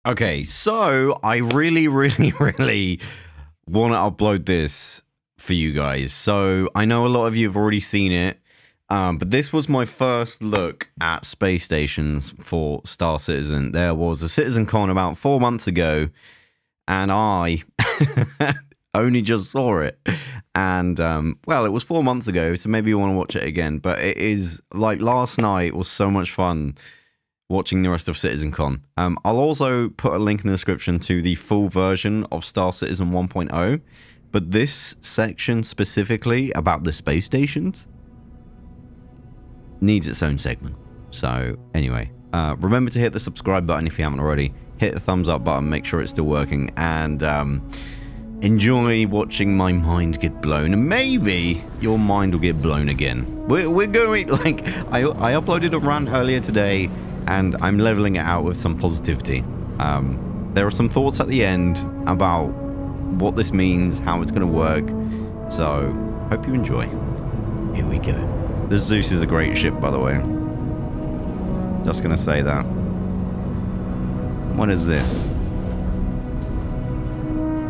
Okay, so I really want to upload this for you guys. So I know a lot of you have already seen it, but this was my first look at space stations for Star Citizen. There was a CitizenCon about 4 months ago, and I only just saw it. And, well, it was 4 months ago, so maybe you want to watch it again. But it is, like, last night was so much fun watching the rest of CitizenCon. I'll also put a link in the description to the full version of Star Citizen 1.0, but this section specifically about the space stations needs its own segment. So anyway, remember to hit the subscribe button if you haven't already, hit the thumbs up button, make sure it's still working, and enjoy watching my mind get blown, and maybe your mind will get blown again. We're going, like, I uploaded a rant earlier today, and I'm leveling it out with some positivity. There are some thoughts at the end about what this means, how it's going to work, so hope you enjoy. Here we go. The Zeus is a great ship, by the way. Just going to say that. What is this?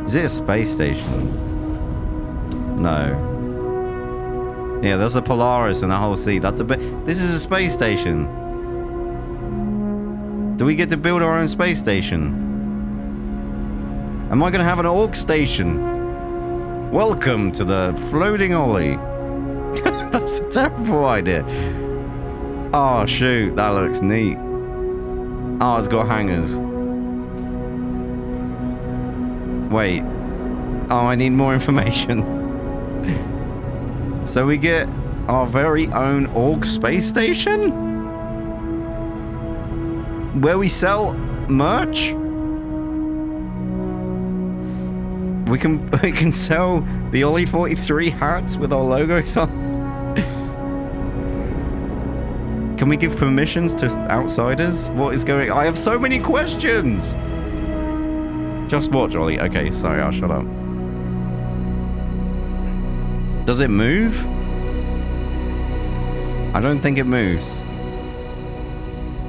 Is it a space station? No. Yeah, there's a Polaris and a whole sea. That's a bit... This is a space station. Do we get to build our own space station? Am I going to have an Orc station? Welcome to the floating Ollie. That's a terrible idea. Oh, shoot. That looks neat. Oh, it's got hangers. Wait. Oh, I need more information. So we get our very own Orc space station? Where we sell merch? We can sell the Ollie 43 hats with our logos on. Can we give permissions to outsiders? What is going on? I have so many questions! Just watch, Ollie. Okay, sorry, I'll shut up. Does it move? I don't think it moves.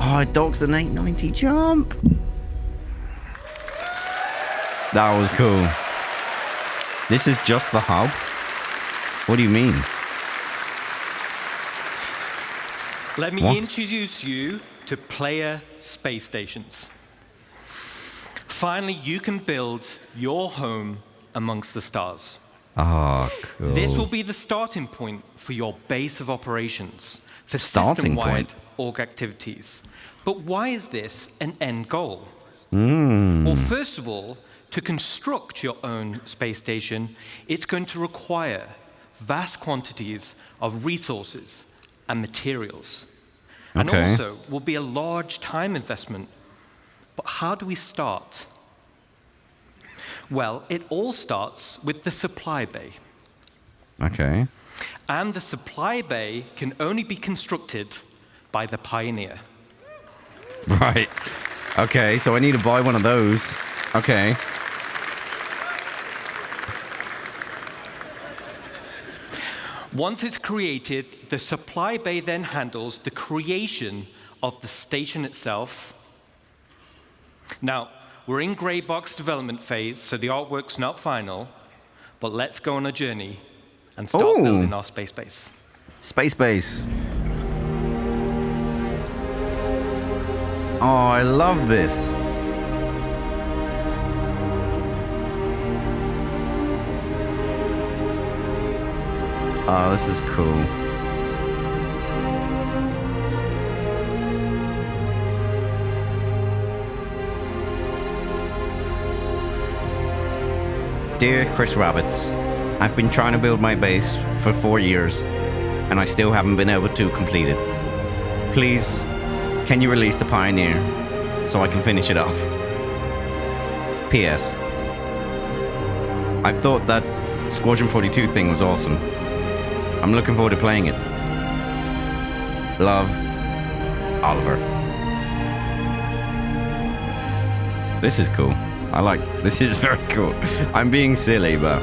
Oh, it docks an 890 jump. That was cool. This is just the hub? What do you mean? Let me introduce you to player space stations. Finally, you can build your home amongst the stars. Ah, cool. This will be the starting point for your base of operations for system-wide org activities. But why is this an end goal? Well, first of all, to construct your own space station, it's going to require vast quantities of resources and materials. And also will be a large time investment. But how do we start? Well, it all starts with the supply bay. Okay. And the supply bay can only be constructed by the Pioneer. Right. Okay, so I need to buy one of those. Okay. Once it's created, the supply bay then handles the creation of the station itself. Now, we're in gray box development phase, so the artwork's not final, but let's go on a journey and start building our space base. Space base. Oh, I love this. Oh, this is cool. Dear Chris Rabbits, I've been trying to build my base for 4 years, and I still haven't been able to complete it. Please, can you release the Pioneer so I can finish it off? P.S. I thought that Squadron 42 thing was awesome. I'm looking forward to playing it. Love, Oliver. This is cool. I like, this is very cool. I'm being silly, but...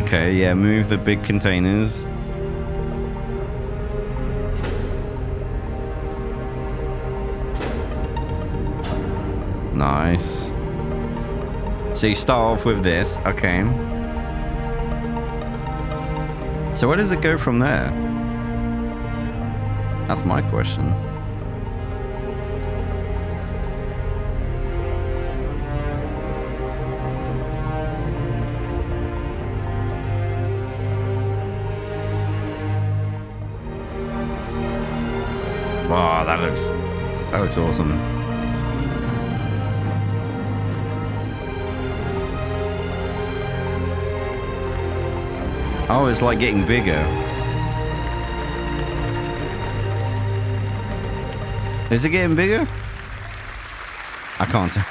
Okay, yeah, move the big containers. Nice. So you start off with this, okay. So where does it go from there? That's my question. Wow, that looks awesome. Oh, it's like getting bigger. Is it getting bigger? I can't tell.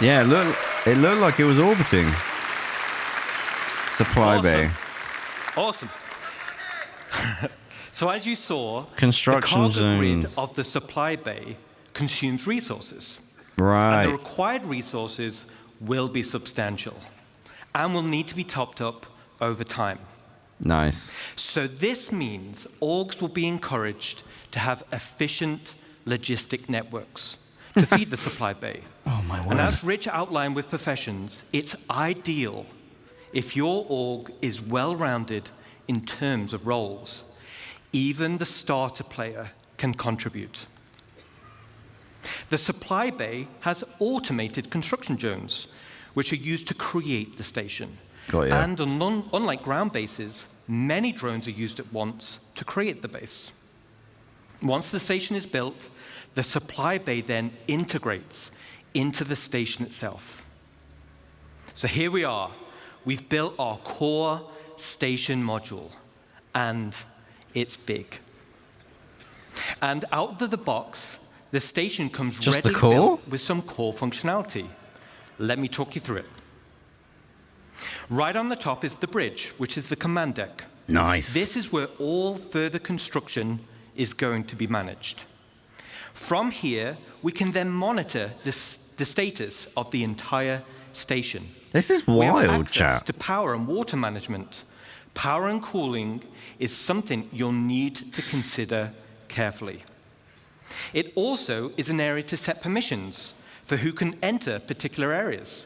Yeah, it looked like it was orbiting. Supply bay. Awesome. So as you saw, construction the cargo grid zones of the supply bay consumes resources. Right. And the required resources will be substantial and will need to be topped up over time. Nice. So this means orgs will be encouraged to have efficient logistic networks to feed the supply bay. Oh my word. And as Rich outlined with professions, it's ideal if your org is well-rounded in terms of roles. Even the starter player can contribute. The supply bay has automated construction zones, which are used to create the station. Got you. And unlike ground bases, many drones are used at once to create the base. Once the station is built, the supply bay then integrates into the station itself. So here we are. We've built our core station module, and it's big. And out of the box, the station comes Just the ready core? built with some core functionality. Let me talk you through it. Right on the top is the bridge, which is the command deck. Nice. This is where all further construction is going to be managed. From here, we can then monitor the status of the entire station. This is We have wild, access chat. to power and water management. Power and cooling is something you'll need to consider carefully. It also is an area to set permissions for who can enter particular areas,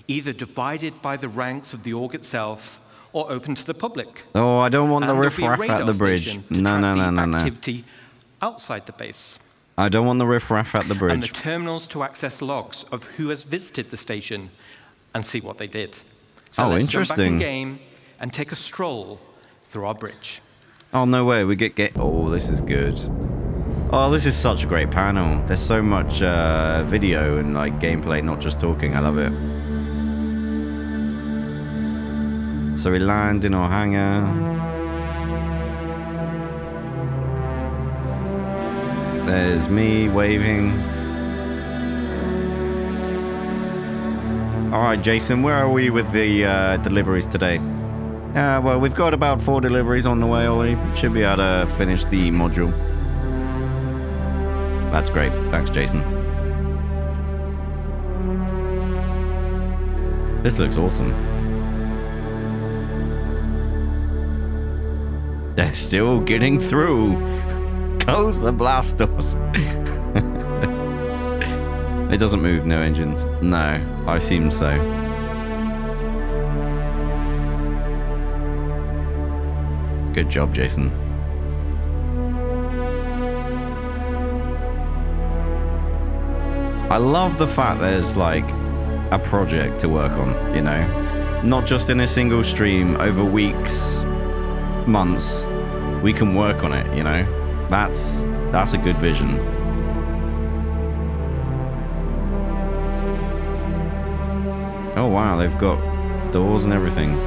either divided by the ranks of the org itself or open to the public. Oh, I don't want the And there'll be a riffraff at radar the bridge. station to No, track no, no, the no, no. activity outside the base. I don't want the riffraff at the And bridge. the terminals to access logs of who has visited the station and see what they did. So Oh, let's interesting. jump back in game and take a stroll through our bridge. Oh, no way. We get... Oh, this is good. Oh, this is such a great panel. There's so much video and like gameplay, not just talking. I love it. So we land in our hangar. There's me waving. All right, Jason, where are we with the deliveries today? Well, we've got about 4 deliveries on the way, Ollie. Should be able to finish the module. That's great. Thanks, Jason. This looks awesome. They're still getting through. Goes the Blastos. It doesn't move, no engines. No, I assume so. Good job, Jason. I love the fact there's like a project to work on, you know? Not just in a single stream over weeks, months. We can work on it, you know? That's a good vision. Oh wow, they've got doors and everything.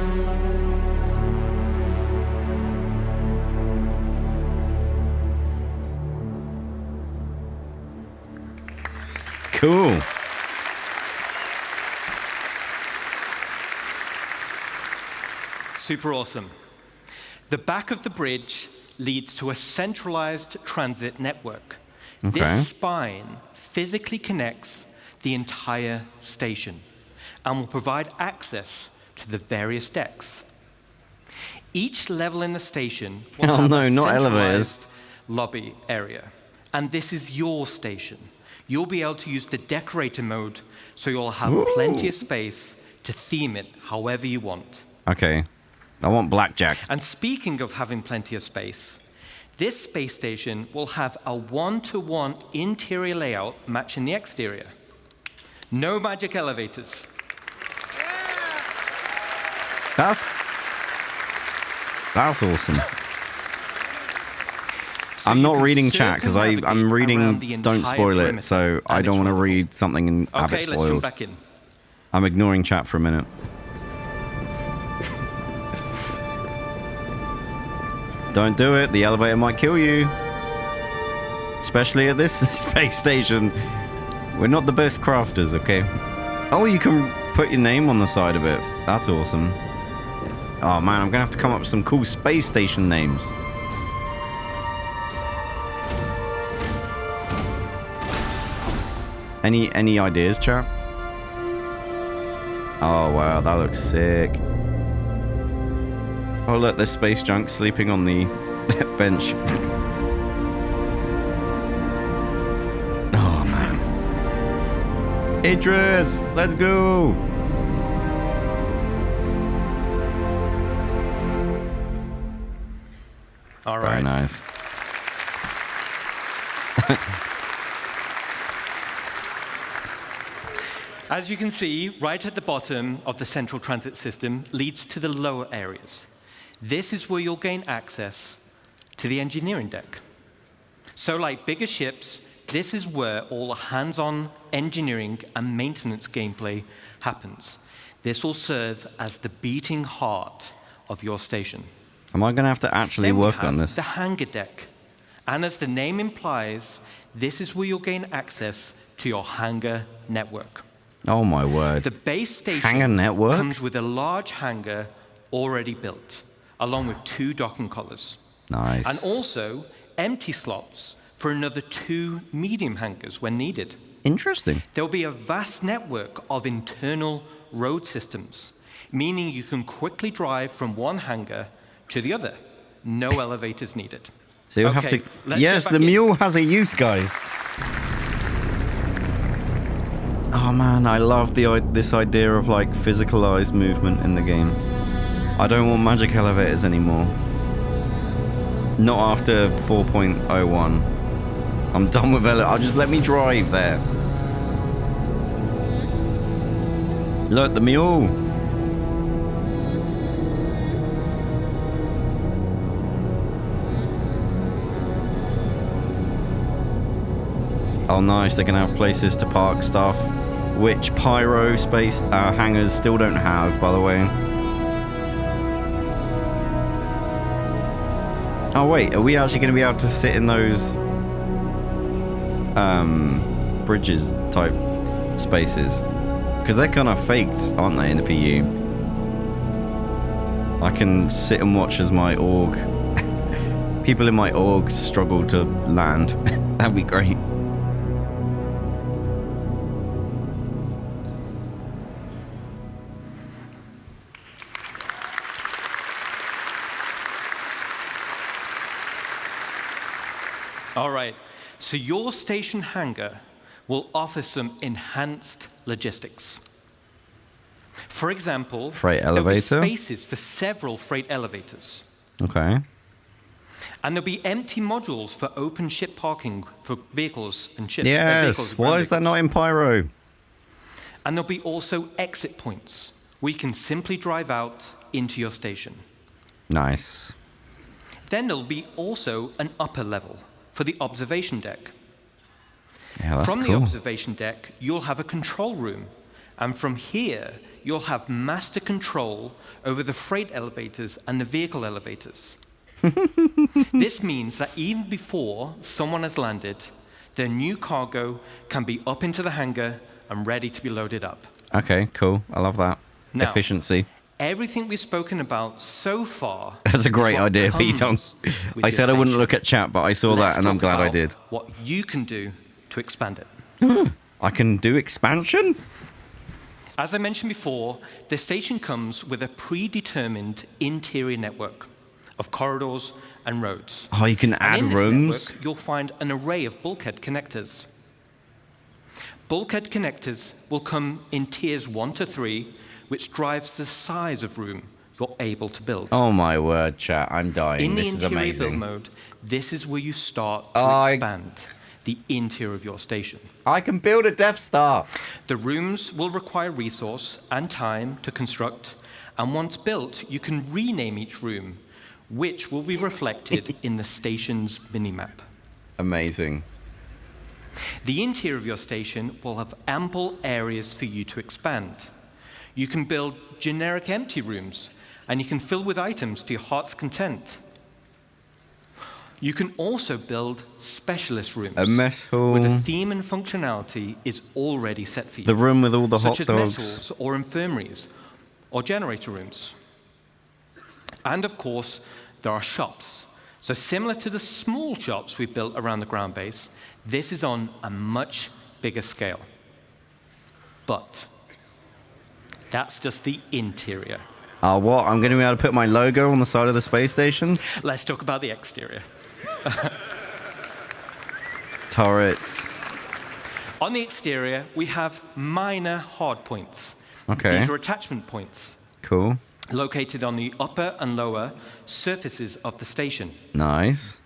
Cool. Super awesome. The back of the bridge leads to a centralized transit network. Okay. This spine physically connects the entire station and will provide access to the various decks. Each level in the station will Oh have no, a not centralized elevators. lobby area. And this is your station. You'll be able to use the decorator mode, so you'll have plenty of space to theme it however you want. Okay. I want blackjack. And speaking of having plenty of space, this space station will have a one-to-one interior layout matching the exterior. No magic elevators. That's awesome. So I'm not reading chat because I'm reading don't spoil it, so I don't want to read something and have it spoiled. Okay, let's jump back in. I'm ignoring chat for a minute. Don't do it, the elevator might kill you. Especially at this space station. We're not the best crafters, okay? Oh, you can put your name on the side of it. That's awesome. Oh man, I'm gonna have to come up with some cool space station names. Any ideas, chap? Oh wow, that looks sick. Oh look, there's space junk sleeping on the bench. Oh man. Idris, let's go. All right. Very nice. As you can see, right at the bottom of the central transit system leads to the lower areas. This is where you'll gain access to the engineering deck. So like bigger ships, this is where all the hands-on engineering and maintenance gameplay happens. This will serve as the beating heart of your station. Am I going to have to actually work on this? The hangar deck. And as the name implies, this is where you'll gain access to your hangar network. Oh my word. The base station hangar network comes with a large hangar already built, along with 2 docking collars. Nice. And also empty slots for another 2 medium hangars when needed. Interesting. There will be a vast network of internal road systems, meaning you can quickly drive from one hangar to the other. No elevators needed. So you'll have to... Yes, the mule has a use, guys. Oh man, I love this idea of like physicalized movement in the game. I don't want magic elevators anymore. Not after 4.01. I'm done with elevators. Just let me drive there. Look, the mule. Oh nice, they're gonna have places to park stuff, which Pyro space hangars still don't have, by the way. Oh wait, are we actually gonna be able to sit in those bridges type spaces? Because they're kind of faked, aren't they, in the PU? I can sit and watch as my org, people in my org struggle to land. That'd be great. All right, so your station hangar will offer some enhanced logistics. For example, freight elevator. There'll be spaces for several freight elevators. Okay. And there'll be empty modules for open ship parking for vehicles and ships. Yes, why is that not in Pyro? And there'll be also exit points where you can simply drive out into your station. Nice. Then there'll be also an upper level for the observation deck. Yeah, that's From cool. the observation deck, you'll have a control room. And from here, you'll have master control over the freight elevators and the vehicle elevators. This means that even before someone has landed, their new cargo can be up into the hangar and ready to be loaded up. Okay, cool. I love that. Now, efficiency. Everything we've spoken about so far. That's a great idea, Pete. I said I wouldn't look at chat, but I saw that and I'm glad I did. What you can do to expand it. I can do expansion? As I mentioned before, the station comes with a predetermined interior network of corridors and roads. Oh, you can add in this rooms? network, you'll find an array of bulkhead connectors. Bulkhead connectors will come in tiers 1 to 3, which drives the size of room you're able to build. Oh my word, chat, I'm dying. This is In the interior amazing. build mode, this is where you start to expand the interior of your station. I can build a Death Star. The rooms will require resource and time to construct, and once built, you can rename each room, which will be reflected in the station's minimap. Amazing. The interior of your station will have ample areas for you to expand. You can build generic empty rooms, and you can fill with items to your heart's content. You can also build specialist rooms. A mess hall. Where the theme and functionality is already set for you. The room with all the hot dogs. Such as mess halls or infirmaries or generator rooms. And of course, there are shops. So similar to the small shops we built around the ground base, this is on a much bigger scale. But that's just the interior. What? I'm going to be able to put my logo on the side of the space station? Let's talk about the exterior. Turrets. On the exterior, we have minor hardpoints. Okay. These are attachment points. Cool. Located on the upper and lower surfaces of the station. Nice.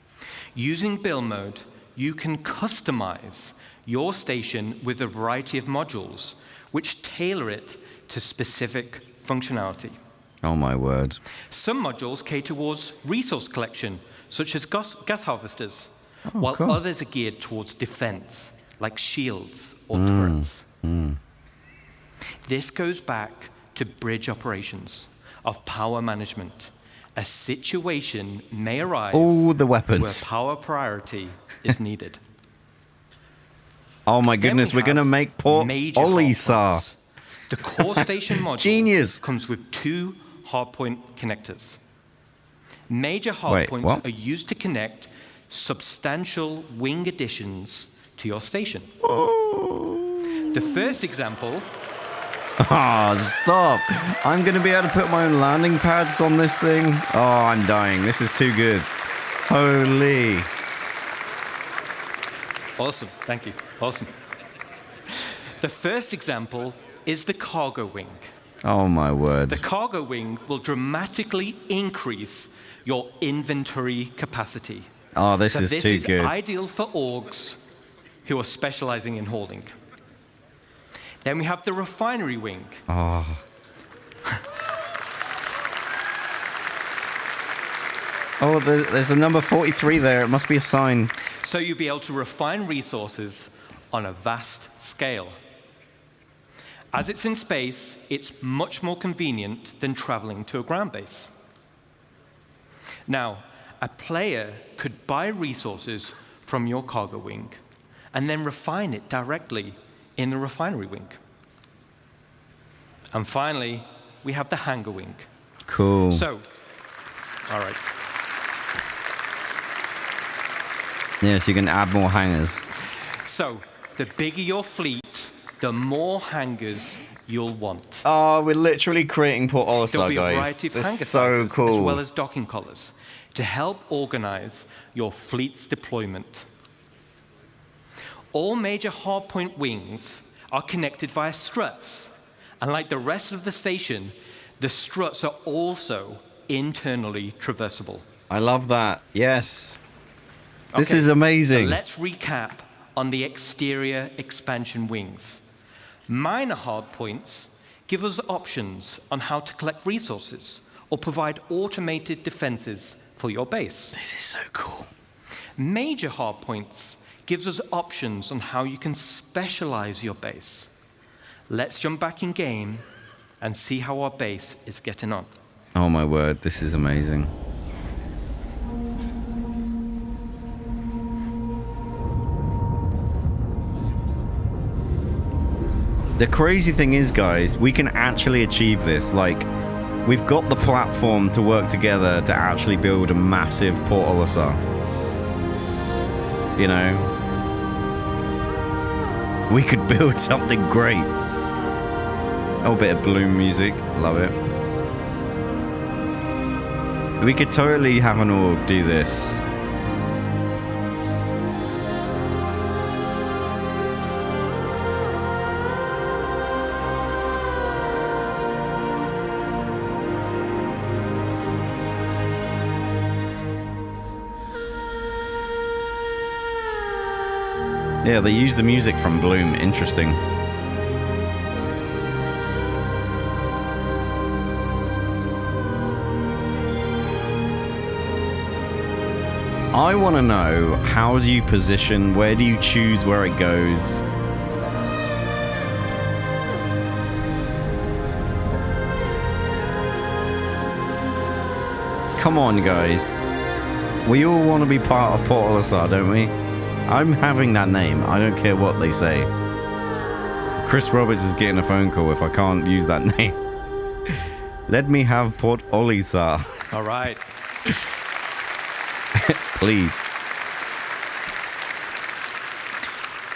Using build mode, you can customize your station with a variety of modules, which tailor it to specific functionality. Oh my word. Some modules cater towards resource collection, such as gas harvesters, while cool. others are geared towards defense, like shields or turrets. This goes back to bridge operations of power management. A situation may arise the weapons. where power priority is needed. Oh my goodness, we're going to make Port Olisar. The core station module Genius. comes with 2 hardpoint connectors. Major hardpoints are used to connect substantial wing additions to your station. The first example... Oh, stop. I'm going to be able to put my own landing pads on this thing. Oh, I'm dying. This is too good. Holy. Awesome. Thank you. Awesome. The first example is the cargo wing. Oh, my word. The cargo wing will dramatically increase your inventory capacity. Oh, this is too good. This is ideal for orgs who are specializing in holding. Then we have the refinery wing. Oh. Oh, there's the number 43 there. It must be a sign. So you'll be able to refine resources on a vast scale. As it's in space, it's much more convenient than traveling to a ground base. Now, a player could buy resources from your cargo wing and then refine it directly in the refinery wing. And finally, we have the hangar wing. Cool. So, all right. Yes, you can add more hangars. So, the bigger your fleet, the more hangars you'll want. Oh, we're literally creating Port Olisar, guys. There'll be a variety of hangar so sizes, cool. as well as docking collars, to help organize your fleet's deployment. All major hardpoint wings are connected via struts. And like the rest of the station, the struts are also internally traversable. I love that. Yes. This is amazing. So let's recap on the exterior expansion wings. Minor hardpoints give us options on how to collect resources or provide automated defenses for your base. This is so cool. Major hardpoints gives us options on how you can specialize your base. Let's jump back in game and see how our base is getting on. Oh my word, this is amazing. The crazy thing is, guys, we can actually achieve this. Like, we've got the platform to work together to actually build a massive Port Olisar. You know? We could build something great. Oh, bit of Bloom music. Love it. We could totally have an org do this. Yeah, they use the music from Bloom. Interesting. I want to know, how do you position? Where do you choose where it goes? Come on, guys. We all want to be part of Port Olisar, don't we? I'm having that name. I don't care what they say. Chris Roberts is getting a phone call if I can't use that name. Let me have Port Olisar. All right. Please.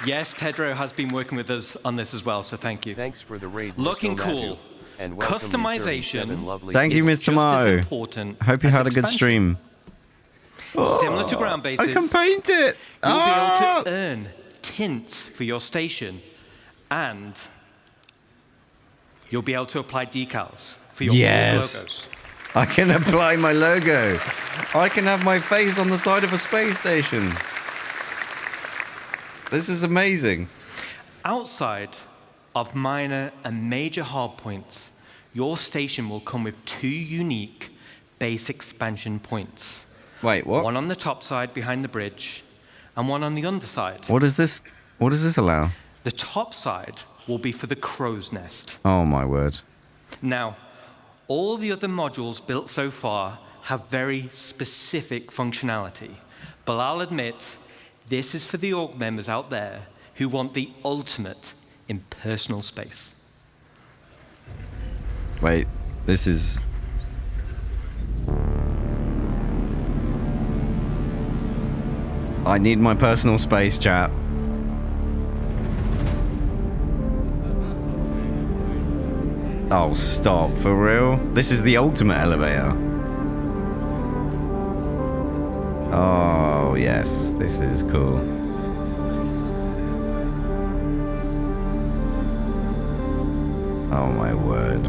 Yes, Pedro has been working with us on this as well, so thank you. Thanks for the raid. Looking cool. And customization. Thank you, Mr. Mo. Hope you had a good stream. Similar to ground bases, I can paint it. You'll be able to earn tints for your station, and you'll be able to apply decals for your logos. I can apply my logo. I can have my face on the side of a space station. This is amazing. Outside of minor and major hardpoints, your station will come with 2 unique base expansion points. Wait, what? One on the top side behind the bridge, and one on the underside. What is this? What does this allow? The top side will be for the crow's nest. Oh my word. Now, all the other modules built so far have very specific functionality, but I'll admit, this is for the org members out there who want the ultimate in personal space. Wait, this is... I need my personal space, chat. Oh, stop. For real? This is the ultimate elevator. Oh, yes. This is cool. Oh, my word.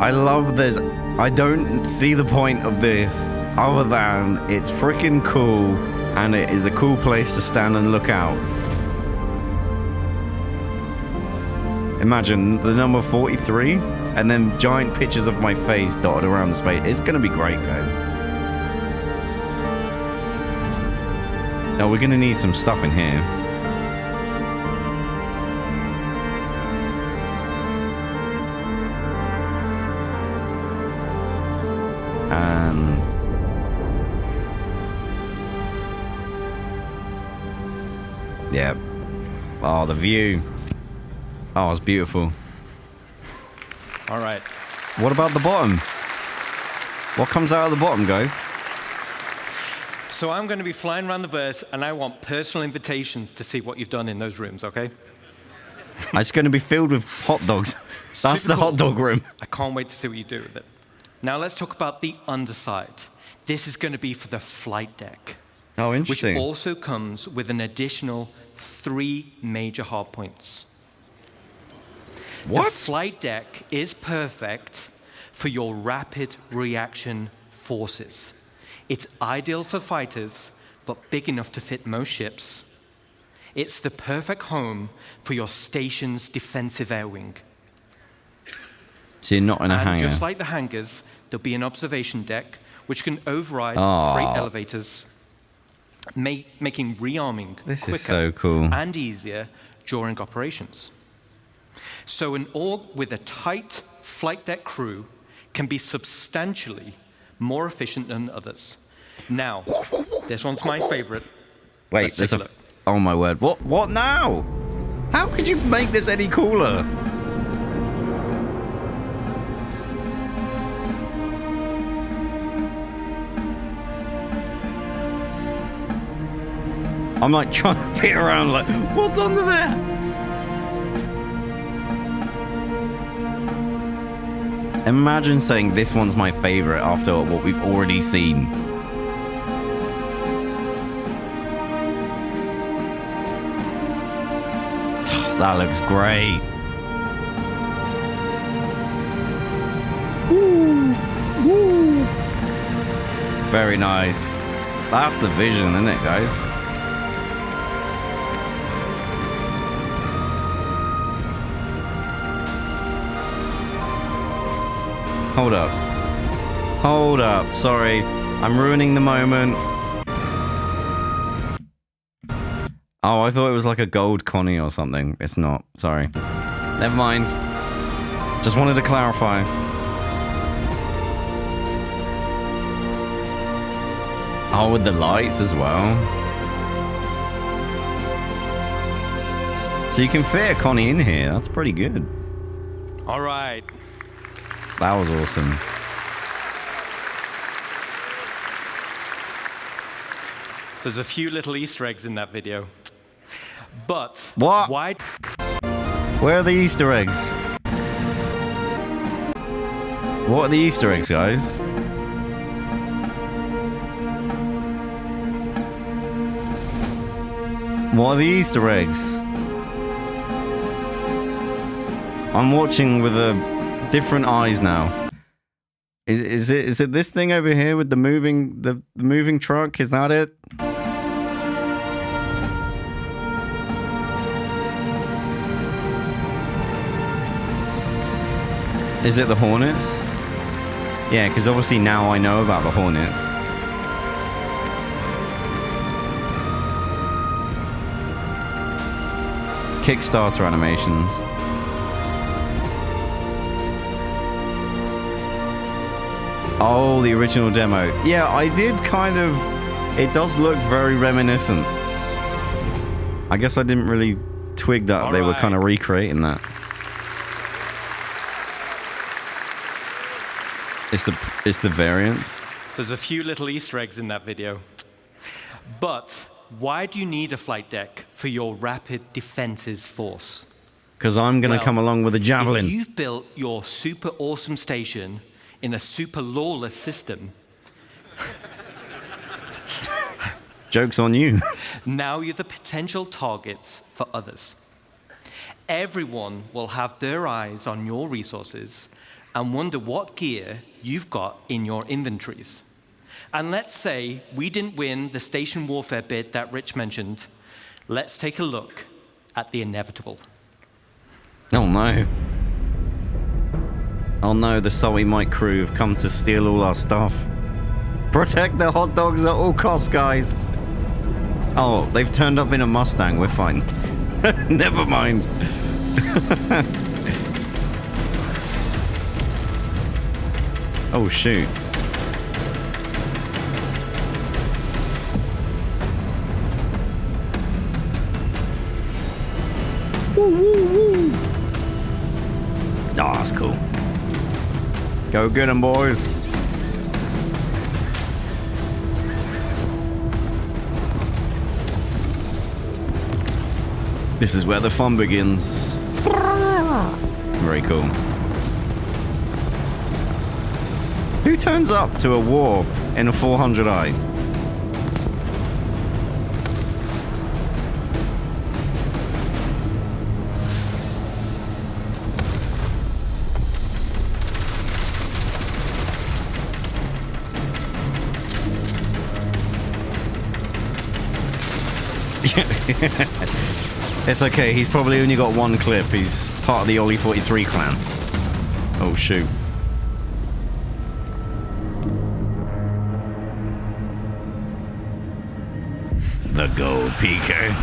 I love this. I don't see the point of this other than it's freaking cool and it is a cool place to stand and look out. Imagine the number 43 and then giant pictures of my face dotted around the space. It's gonna be great, guys. Now we're gonna need some stuff in here. And yeah. Oh, the view. Oh, it's beautiful. All right. What about the bottom? What comes out of the bottom, guys? So I'm going to be flying around the verse, and I want personal invitations to see what you've done in those rooms, okay? It's going to be filled with hot dogs. That's the hot dog room. I can't wait to see what you do with it. Now let's talk about the underside. This is going to be for the flight deck. Oh, interesting. Which also comes with an additional 3 major hardpoints. What? The flight deck is perfect for your rapid reaction forces. It's ideal for fighters, but big enough to fit most ships. It's the perfect home for your station's defensive air wing. So you're not in a hangar. Just like the hangars, there'll be an observation deck which can override freight elevators, making rearming quicker and easier during operations. So an org with a tight flight deck crew can be substantially more efficient than others. Now, this one's my favorite. Wait, there's a... Oh my word. What now? How could you make this any cooler? I'm like trying to peer around like, what's under there? Imagine saying this one's my favorite after what we've already seen. That looks great. Woo! Woo! Very nice. That's the vision, isn't it, guys? Hold up. Hold up. Sorry. I'm ruining the moment. Oh, I thought it was like a gold Connie or something. It's not. Sorry. Never mind. Just wanted to clarify. Oh, with the lights as well. So you can fit a Connie in here. That's pretty good. All right. That was awesome. There's a few little Easter eggs in that video. But what? Why? Where are the Easter eggs? What are the Easter eggs, guys? What are the Easter eggs? I'm watching with different eyes now. Is it this thing over here with the moving truck? Is that it? Is it the Hornets? Yeah, because obviously now I know about the Hornets. Kickstarter animations. Oh, the original demo. Yeah, I did kind of... It does look very reminiscent. I guess I didn't really twig that they were kind of recreating that. It's the variants. There's a few little Easter eggs in that video. But why do you need a flight deck for your rapid defenses force? Because I'm going to come along with a javelin. If you've built your super awesome station in a super lawless system... Joke's on you. Now you're the potential targets for others. Everyone will have their eyes on your resources and wonder what gear you've got in your inventories. And let's say we didn't win the station warfare bid that Rich mentioned. Let's take a look at the inevitable. Oh no. Oh no, the Sully Mike crew have come to steal all our stuff. Protect the hot dogs at all costs, guys. Oh, they've turned up in a Mustang, we're fine. Never mind. Oh shoot. Woo, woo, woo. Oh, that's cool. Go get 'em, boys. This is where the fun begins. Very cool. Who turns up to a war in a 400i? It's okay, he's probably only got one clip. He's part of the Ollie 43 clan. Oh shoot. The gold peaker.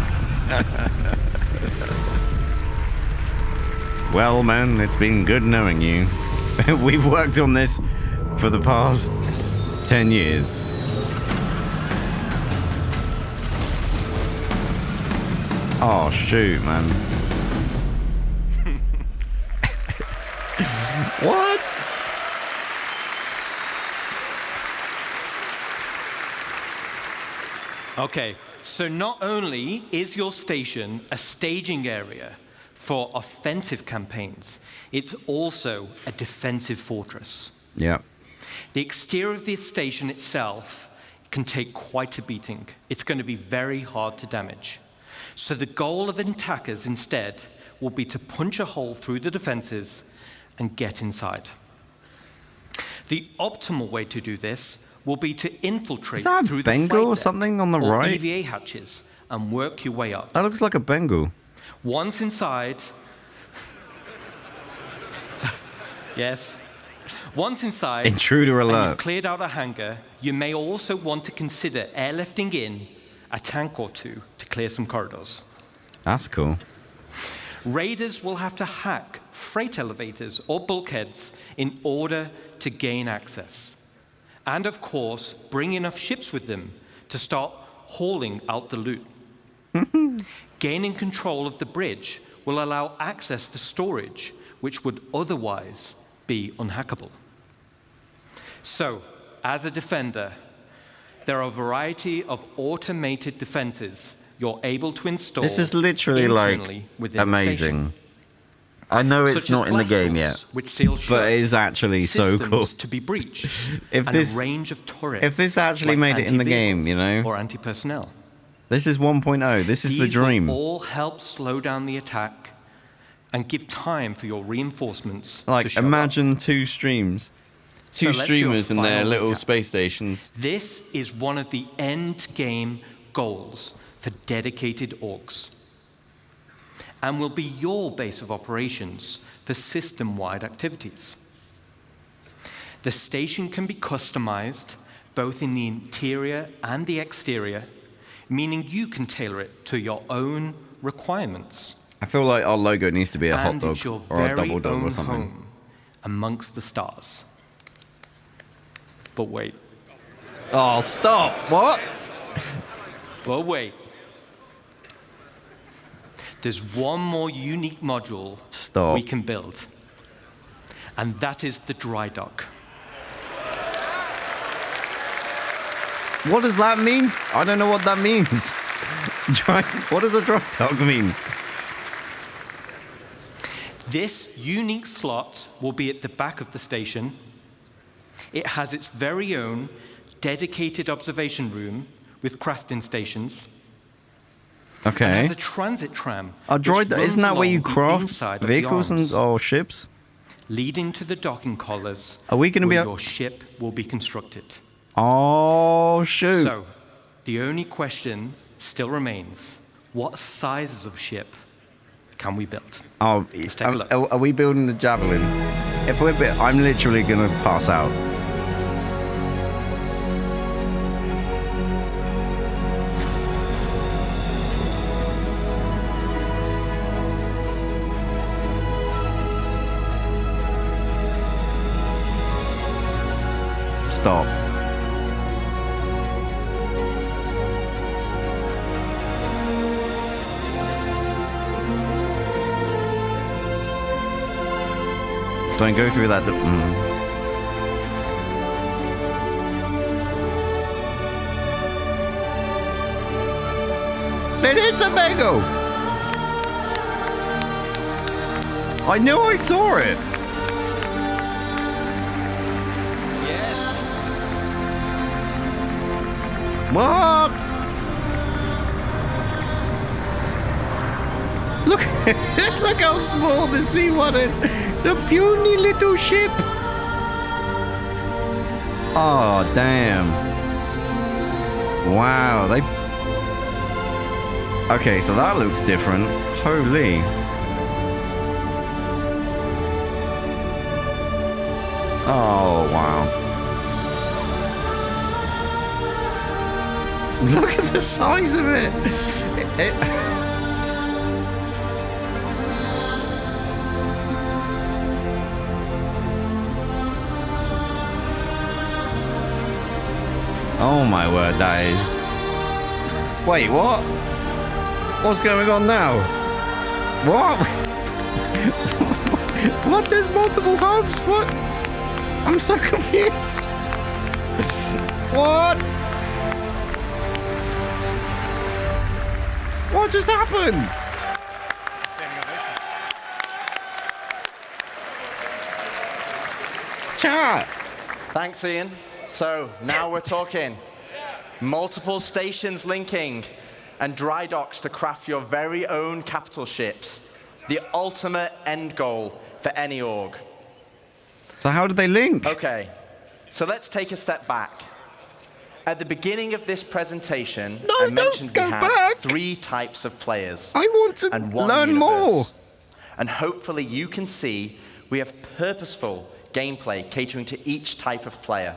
Well, man, it's been good knowing you. We've worked on this for the past 10 years. Oh, shoot, man. What? Okay, so not only is your station a staging area for offensive campaigns, it's also a defensive fortress. Yeah. The exterior of the station itself can take quite a beating. It's going to be very hard to damage. So the goal of attackers instead will be to punch a hole through the defenses and get inside. The optimal way to do this will be to infiltrate through the Bengal or something on the right? EVA hatches and work your way up. That looks like a Bengal. Once inside, yes. Once inside, intruder alert. And you've cleared out a hangar, you may also want to consider airlifting in a tank or two to clear some corridors. That's cool. Raiders will have to hack freight elevators or bulkheads in order to gain access. And of course, bring enough ships with them to start hauling out the loot. Gaining control of the bridge will allow access to storage, which would otherwise be unhackable. So, as a defender, there are a variety of automated defenses you're able to install. This is literally like amazing. I know it's not in the game yet, but it is actually so cool. To be breached, if this range of turrets, if this actually made it in the game, you know, or anti-personnel. This is 1.0. This is the dream. These will all help slow down the attack and give time for your reinforcements. Like, imagine two streams. Two streamers in their little space stations. This is one of the end game goals for dedicated orgs, and will be your base of operations for system-wide activities. The station can be customized both in the interior and the exterior, meaning you can tailor it to your own requirements. I feel like our logo needs to be a hot dog or a double dog or something. Home amongst the stars. But wait. Oh, stop! What? But wait. There's one more unique module we can build, and that is the dry dock. What does that mean? I don't know what that means. What does a dry dock mean? This unique slot will be at the back of the station. It has its very own dedicated observation room with crafting stations. Okay. And has a transit tram. Isn't that where you craft vehicles or ships? Leading to the docking collars. Are we going to be where your ship will be constructed? Oh, shoot. So, the only question still remains: what sizes of ship can we build? Oh, let's take a look. Are we building the Javelin? If we're I'm literally going to pass out. Stop. Don't go through that. It is the mango! I knew I saw it! Yes. What? Look, look how small the C1 is. The puny little ship. Oh, damn. Wow, they... Okay, so that looks different. Holy. Oh, wow. Look at the size of it. Oh my word, that is... Wait, what? What's going on now? What? What? There's multiple hubs? What? I'm so confused. What? What just happened? chat. Thanks, Ian. So now we're talking. Multiple stations linking and dry docks to craft your very own capital ships. The ultimate end goal for any org. So how do they link? Okay, so let's take a step back. At the beginning of this presentation, I mentioned we have 3 types of players. I want to learn more. And hopefully you can see we have purposeful gameplay catering to each type of player.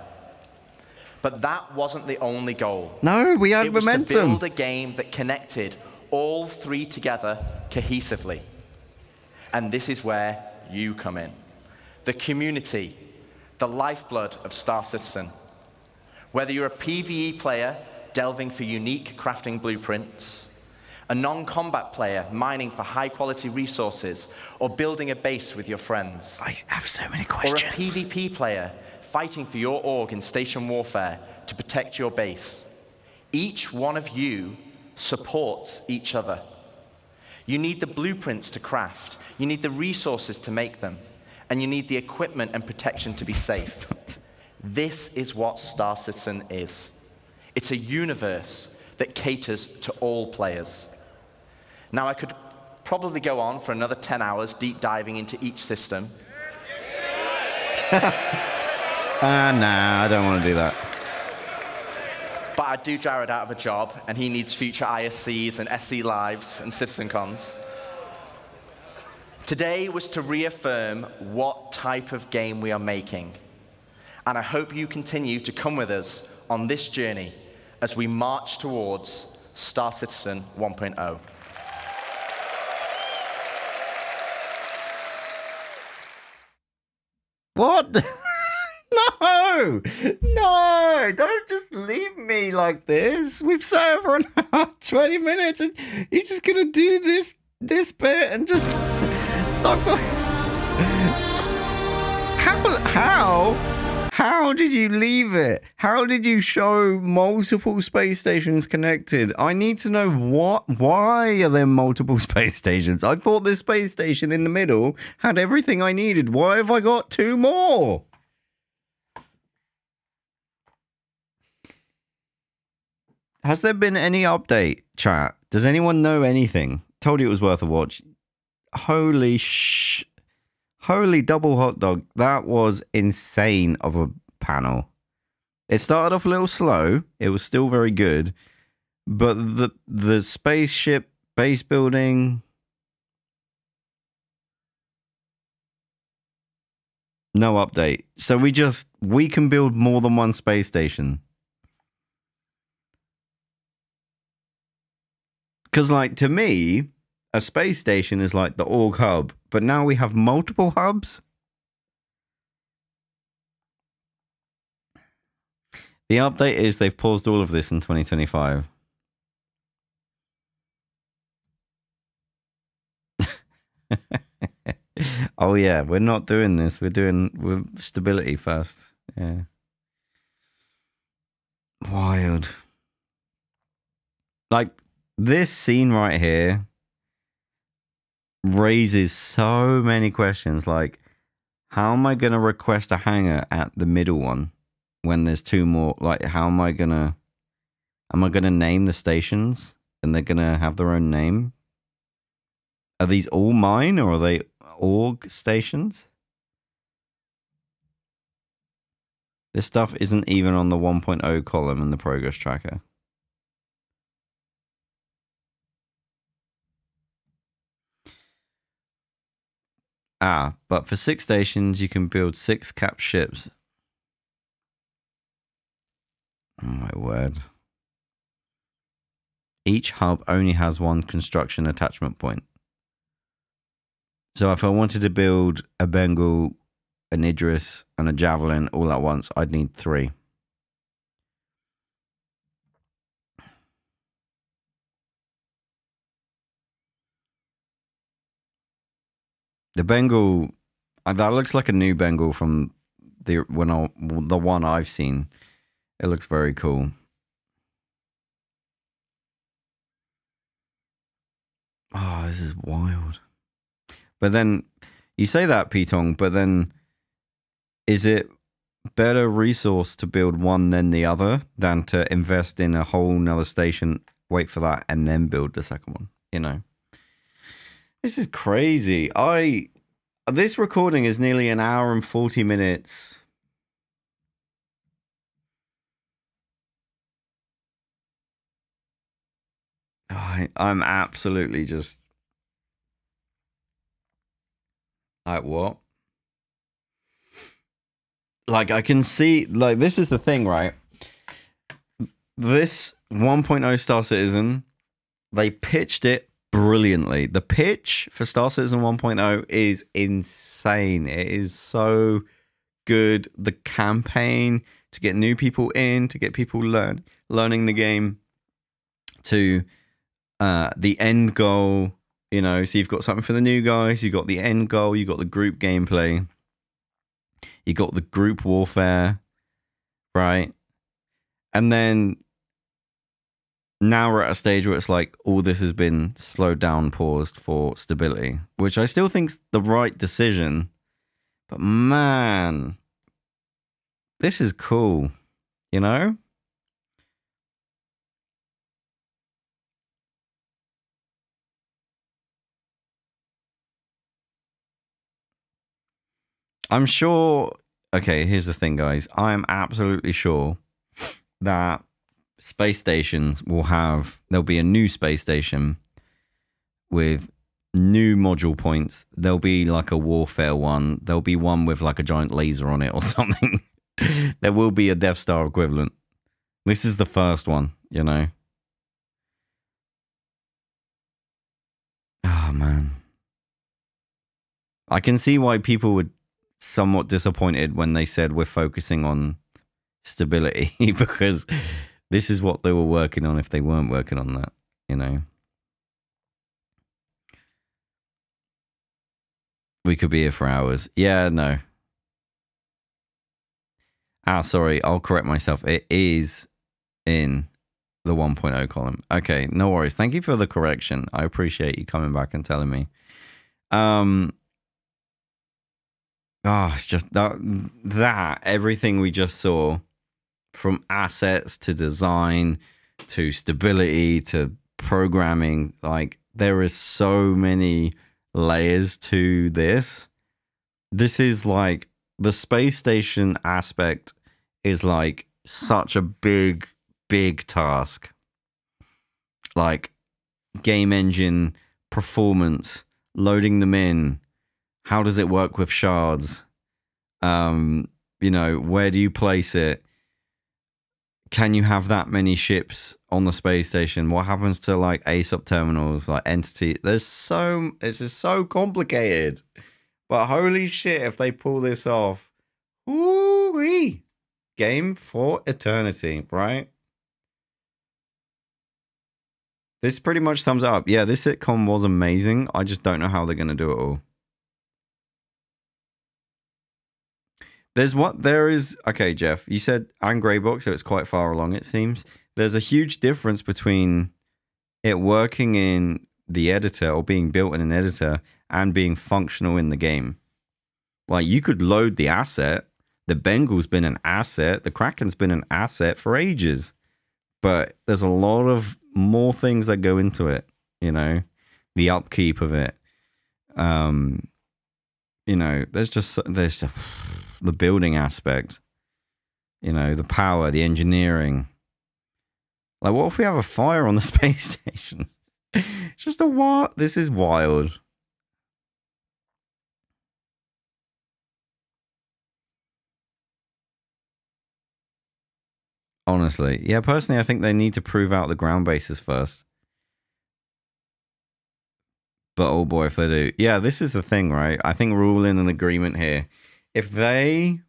But that wasn't the only goal. No, we had momentum. It was to build a game that connected all 3 together cohesively. And this is where you come in. The community, the lifeblood of Star Citizen. Whether you're a PvE player delving for unique crafting blueprints, a non-combat player mining for high-quality resources, or building a base with your friends. I have so many questions. Or a PvP player fighting for your org in station warfare to protect your base. Each one of you supports each other. You need the blueprints to craft, you need the resources to make them, and you need the equipment and protection to be safe. This is what Star Citizen is. It's a universe that caters to all players. Now, I could probably go on for another 10 hours deep diving into each system. Nah, I don't want to do that. But I'd do Jared out of a job, and he needs future ISCs and SC Lives and CitizenCons. Today was to reaffirm what type of game we are making. And I hope you continue to come with us on this journey as we march towards Star Citizen 1.0. What? No! No! Don't just leave me like this. We've sat for an hour, 20 minutes, and you're just gonna do this bit and just... How did you leave it? How did you show multiple space stations connected? I need to know why are there multiple space stations? I thought this space station in the middle had everything I needed. Why have I got 2 more? Has there been any update, chat? Does anyone know anything? Told you it was worth a watch. Holy double hot dog. That was insane of a panel. It started off a little slow. It was still very good. But the spaceship base building... No update. So we can build more than one space station. Because, like, to me, a space station is like the org hub, but now we have multiple hubs. The update is they've paused all of this in 2025. Oh yeah, we're not doing this. We're stability first. Yeah. Wild. Like, this scene right here raises so many questions. Like, how am I going to request a hangar at the middle one when there's 2 more? Like, how am I going to name the stations and they're going to have their own name? Are these all mine or are they org stations? This stuff isn't even on the 1.0 column in the progress tracker. But for 6 stations, you can build 6 cap ships. Oh my word. Each hub only has 1 construction attachment point. So if I wanted to build a Bengal, an Idris, and a Javelin all at once, I'd need 3. The Bengal, that looks like a new Bengal from the one I've seen. It looks very cool. Oh, this is wild. But then you say that, Pitong, but then is it better resource to build one than the other than to invest in a whole nother station, wait for that, and then build the second one, you know. This is crazy. This recording is nearly an hour and 40 minutes. I'm absolutely just like, what? Like, I can see, like, this is the thing, right? This 1.0 Star Citizen, they pitched it brilliantly. The pitch for Star Citizen 1.0 is insane. It is so good. The campaign to get new people in, to get people learning the game, to the end goal, you know. So you've got something for the new guys, you've got the end goal, you've got the group gameplay, you got the group warfare, right? And then now we're at a stage where it's like all this has been slowed down, paused for stability, which I still think's the right decision. But man, this is cool, you know? I'm sure. Okay, here's the thing, guys. I am absolutely sure that space stations there'll be a new space station with new module points. There'll be like a warfare one. There'll be one with like a giant laser on it or something. There will be a Death Star equivalent. This is the first one, you know. Oh, man. I can see why people were somewhat disappointed when they said we're focusing on stability, because this is what they were working on if they weren't working on that, you know. We could be here for hours. Yeah, no. Sorry, I'll correct myself. It is in the 1.0 column. Okay, no worries. Thank you for the correction. I appreciate you coming back and telling me. It's just that everything we just saw, from assets to design to stability to programming, like there is so many layers to this. This is like the space station aspect is like such a big task. Like game engine, performance, loading them in. How does it work with shards? You know, where do you place it? Can you have that many ships on the space station? What happens to like ASOP terminals, like entity? This is so complicated. But holy shit, if they pull this off, woo-wee. Game for eternity, right? This pretty much sums it up. Yeah, this sitcom was amazing. I just don't know how they're going to do it all. Okay, Jeff, you said I'm Greybox, so it's quite far along, it seems. There's a huge difference between it working in the editor or being built in an editor and being functional in the game. Like, you could load the asset. The Bengal's been an asset. The Kraken's been an asset for ages. But there's a lot of more things that go into it, you know, the upkeep of it. You know, there's just the building aspect, you know, the power, the engineering. Like, what if we have a fire on the space station? It's just this is wild. Honestly. Yeah, personally, I think they need to prove out the ground bases first. But oh boy, if they do. Yeah, this is the thing, right? I think we're all in an agreement here. If they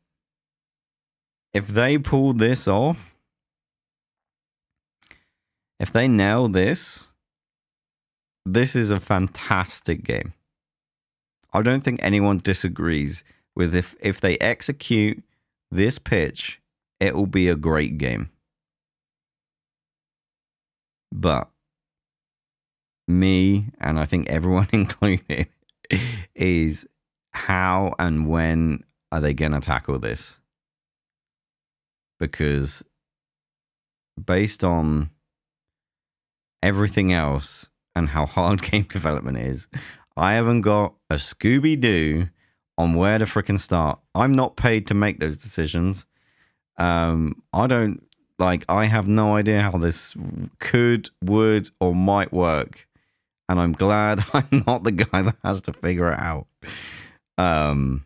pull this off, if they nail this, this is a fantastic game. I don't think anyone disagrees with if they execute this pitch, it will be a great game. But me, and I think everyone included, is how and when are they going to tackle this? because based on everything else and how hard game development is, I haven't got a Scooby-Doo on where to frickin' start. I'm not paid to make those decisions. I have no idea how this could, would, or might work. And I'm glad I'm not the guy that has to figure it out. But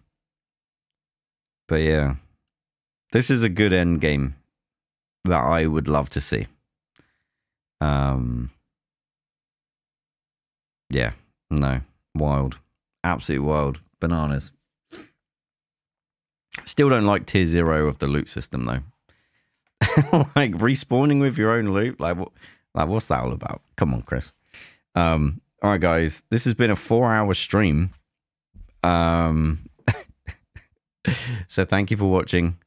yeah, this is a good end game that I would love to see. Yeah, no, wild, absolutely wild, bananas. Still don't like tier 0 of the loot system though. Like respawning with your own loot, like what's that all about? Come on, Chris. All right, guys, this has been a 4-hour stream. So thank you for watching.